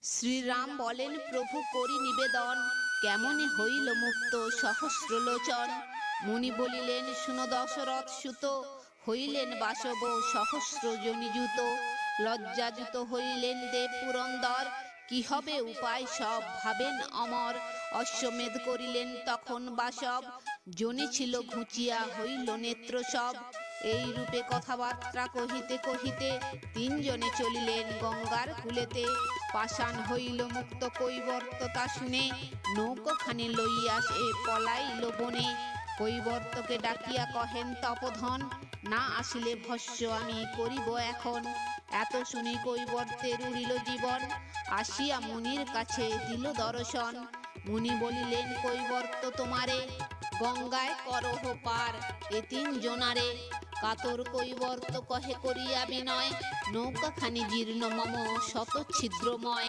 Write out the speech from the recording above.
শ্রীরাম বলেন, প্রভু করি নিবেদন, কেমনে হইল মুক্ত সহস্রলোচন। মুনি বলিলেন, শুনো দশরথ সুত, হইলেন বাসব সহস্র জনিযুত। লজ্জাযুত হইলেন দেব পুরন্দর, কি হবে উপায় সব ভাবেন অমর। অশ্বমেধ করিলেন তখন বাসব, জনি ছিল ঘুচিয়া হইল নেত্র সব। এই রূপে কথাবার্তা কহিতে কহিতে তিনজনে চলিলেন গঙ্গার কূলেতে। পাষাণ হইল মুক্ত কৈবর্ত তা শুনে, নৌকোখানি লইয়া সে পলাইল বনে। কৈবর্তকে ডাকিয়া কহেন তপোধন, না আসিলে ভস্য আমি করিব এখন। এত শুনি কৈবর্তের উড়িল জীবন, আসিয়া মুনির কাছে দিল দর্শন। মুনি বলিলেন, কৈবর্ত তোমারে, গঙ্গায় করহ পার এ তিন জনারে। কাতর কৈবর্ত কহে করিয়া বিনয়, নৌকাখানি জীর্ণ মম শত ছিদ্রময়।